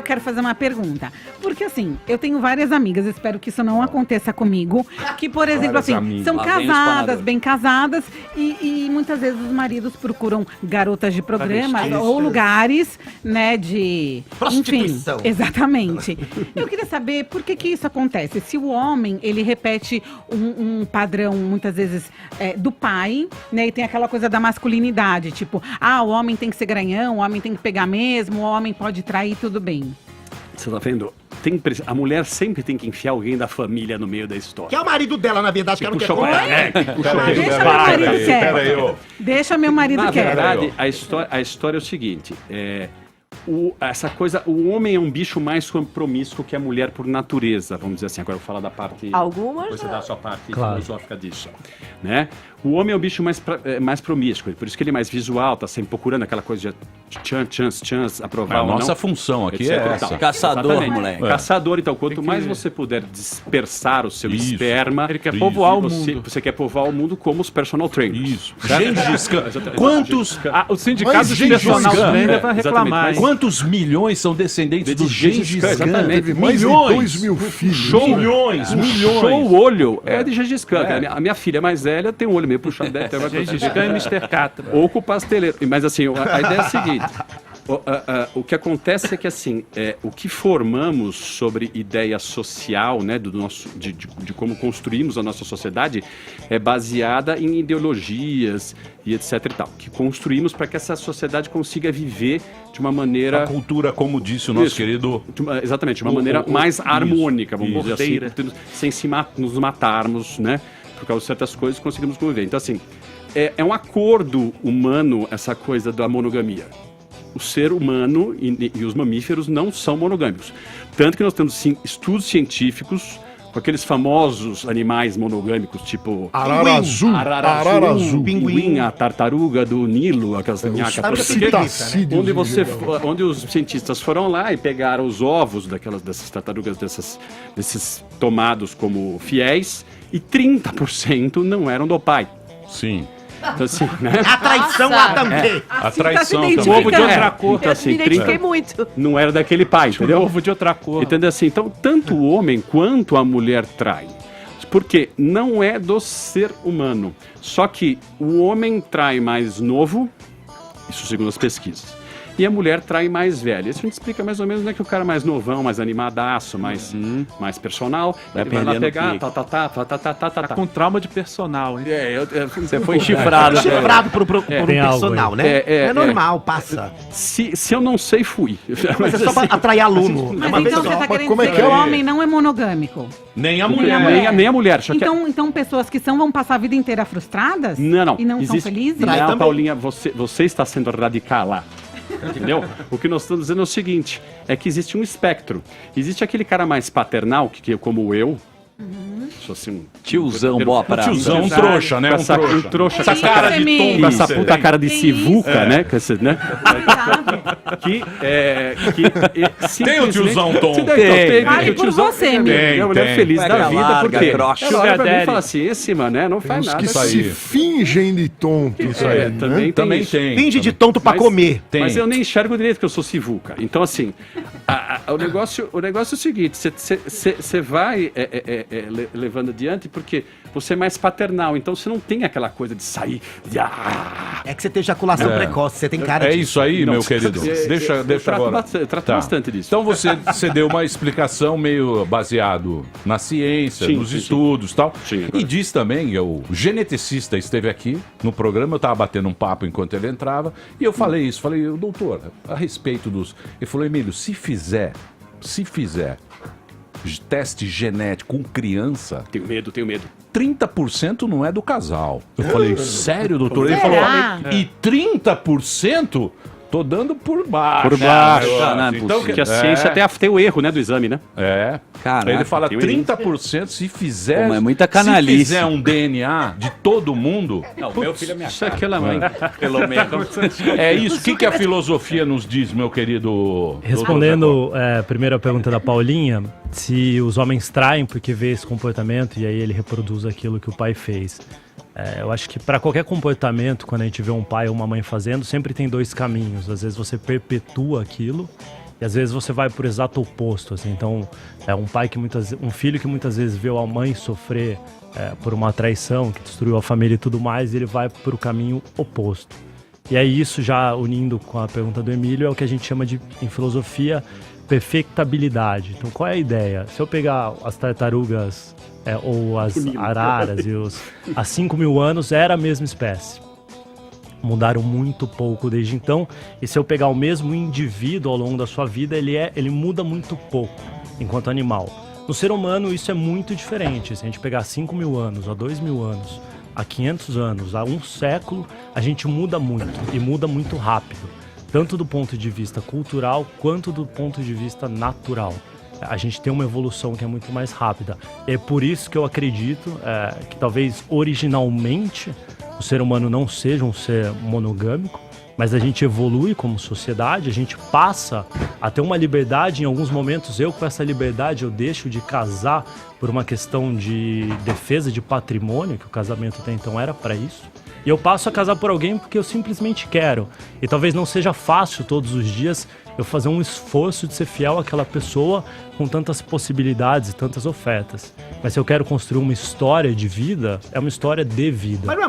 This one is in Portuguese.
quero fazer uma pergunta. Porque assim, eu tenho várias amigas, espero que isso não aconteça comigo, que, por exemplo, Várias assim, amigas. são Lá vem o casadas, espanador. bem casadas, e muitas vezes os maridos procuram garotas de programa ou lugares, né, de... Prostituição. Enfim, exatamente. Eu queria saber por que isso acontece. Se o homem, ele repete um padrão, muitas vezes, do pai, né, e tem aquela coisa da masculinidade, tipo, o homem tem que ser garanhão, o homem tem que pegar mesmo, o homem pode trair, tudo bem. Você tá vendo? A mulher sempre tem que enfiar alguém da família no meio da história. Que é o marido dela, na verdade, que ela não quer Puxa o contar. Deixa meu marido quieto. ô. Deixa meu marido Na quieto. verdade, a história é o seguinte, essa coisa, o homem é um bicho mais promíscuo que a mulher por natureza, vamos dizer assim. Agora eu vou falar da parte... Algumas Você dá a sua parte Claro. filosófica disso, né? O homem é o bicho mais promíscuo, por isso que ele é mais visual, tá sempre procurando aquela coisa de chance, aprovar A ou não. nossa função aqui é etc e essa. tal. Caçador, Exatamente. moleque. Caçador, então, quanto Tem que- mais você puder dispersar o seu Isso. esperma... Ele quer Isso. povoar o você, mundo. você quer povoar o mundo como os personal trainers. Isso. Gengis Khan. Exatamente. Quantos, O sindicato Mas de Gengis personal Khan, trainer vai exatamente, reclamar, mas hein? quantos milhões são descendentes do Gengis Khan? Exatamente. Teve mais de Milhões. 2 mil filhos. Show, milhões, milhões. Show o olho é de Gengis Khan. A minha filha mais velha tem um olho meio puxado. Deve ter alguma coisa Gengis assim. Khan e Mr. Catra. Ou com o pasteleiro. Mas assim, a ideia é a seguinte. O que acontece é que assim, o que formamos sobre ideia social, né, de como construímos a nossa sociedade, é baseada em ideologias e etc e tal, que construímos para que essa sociedade consiga viver de uma maneira... A cultura, como disse o nosso Isso. querido... Exatamente, de uma maneira mais harmônica, vamos isso. dizer assim, sem nos matarmos, né? Por causa de certas coisas, conseguimos conviver. Então, assim, é um acordo humano essa coisa da monogamia. O ser humano e os mamíferos não são monogâmicos. Tanto que nós temos estudos científicos com aqueles famosos animais monogâmicos, tipo... Arara azul. Pinguim, a tartaruga do Nilo, aquelas minhacas. Citacídeos Onde os cientistas foram lá e pegaram os ovos dessas tartarugas, desses tomados como fiéis, e 30% não eram do pai. Sim. Então, assim, né? A traição lá também. A traição se também. Ovo de outra cor. Então, Eu assim, me identifiquei 30 muito. não era daquele pai, entendeu? Ovo de outra cor. Entendeu assim? Então, tanto o homem quanto a mulher traem. Porque não é do ser humano. Só que o homem trai mais novo, isso segundo as pesquisas, e a mulher trai mais velha. Isso a gente explica mais ou menos, né, que o cara mais novão, mais animadaço, mais personal, ele vai lá perdendo pegar, pique. Tá com trauma de personal, hein? Você foi chifrado. Chifrado por um Tem algo personal, aí. né? É normal, passa. Se eu não sei, fui. Mas é só pra atrair aluno. Mas Uma vez então você só. tá querendo como é dizer que que é? o homem não é monogâmico. Nem a Nem mulher. a mulher. Nem a mulher. Só que Então pessoas que vão passar a vida inteira frustradas? Não. E não são felizes? Trai Não, também. Paulinha, você está sendo radical lá. Entendeu? O que nós estamos dizendo é o seguinte, é que existe um espectro. Existe aquele cara mais paternal, que como eu, sou assim um Tiozão, boa pra... Tiozão, um trouxa, né? com essa, um trouxa com Essa cara de Isso, tonto. com essa você puta tem. cara de Que sivuca, isso? né? né? Tem o tiozão tonto. Fale por você, meu. É uma mulher Tem. feliz Pega da vida, larga, porque crocha. ela olha pra mim e Daddy. fala assim, esse mané não Tem faz uns nada. que isso aí. se fingem de tonto, isso aí, né? Também Também tem. Finge de tonto pra Mas- comer. Tem. Mas eu nem enxergo direito que eu sou sivuca. Então, assim, o negócio é o seguinte, você vai levando adiante porque você é mais paternal. Então, você não tem aquela coisa de sair... É que você tem ejaculação precoce, você tem cara É disso. isso aí, Não, meu querido. Deixa eu trato agora. bastante- eu trato Tá. bastante disso. Então você deu uma explicação meio baseado na ciência, Sim, nos sim, estudos e tal. Sim, agora. E diz também, o geneticista esteve aqui no programa, eu estava batendo um papo enquanto ele entrava, e eu falei isso, falei, doutor, a respeito dos... Ele falou, Emílio, se fizer teste genético com criança, Tenho medo. 30% não é do casal. Eu falei, sério, doutor? Ele falou, Será? e 30%? Tô dando por baixo. Por baixo. Não é Então, Porque a ciência tem o erro, né, do exame, né? É. Caraca, Aí ele fala tem o erro. 30% se fizer. Pô, mas é muita canalice. Se fizer um DNA de todo mundo. Não, meu filho é minha Isso é aquela mãe. Pelo menos. É isso. O que a filosofia nos diz, meu querido? Respondendo a primeira pergunta da Paulinha, se os homens traem porque vê esse comportamento e aí ele reproduz aquilo que o pai fez. Eu acho que para qualquer comportamento, quando a gente vê um pai ou uma mãe fazendo, sempre tem dois caminhos. Às vezes você perpetua aquilo E às vezes você vai por exato oposto, assim. Então, um filho que muitas vezes vê a mãe sofrer por uma traição que destruiu a família e tudo mais, ele vai para o caminho oposto. E aí isso, já unindo com a pergunta do Emílio, é o que a gente chama de, em filosofia, perfectabilidade. Então, qual é a ideia? Se eu pegar as tartarugas ou as araras há 5.000 anos, era a mesma espécie. Mudaram muito pouco desde então. E se eu pegar o mesmo indivíduo ao longo da sua vida, ele muda muito pouco enquanto animal. No ser humano, isso é muito diferente. Se a gente pegar 5.000 anos, há 2.000 anos, há 500 anos, há um século, a gente muda muito e muda muito rápido. Tanto do ponto de vista cultural, quanto do ponto de vista natural. A gente tem uma evolução que é muito mais rápida. É por isso que eu acredito que talvez originalmente o ser humano não seja um ser monogâmico, mas a gente evolui como sociedade, a gente passa a ter uma liberdade. Em alguns momentos, com essa liberdade, eu deixo de casar por uma questão de defesa de patrimônio, que o casamento até então era para isso. E eu passo a casar por alguém porque eu simplesmente quero. E talvez não seja fácil todos os dias eu fazer um esforço de ser fiel àquela pessoa com tantas possibilidades e tantas ofertas. Mas se eu quero construir uma história de vida, é uma história de vida.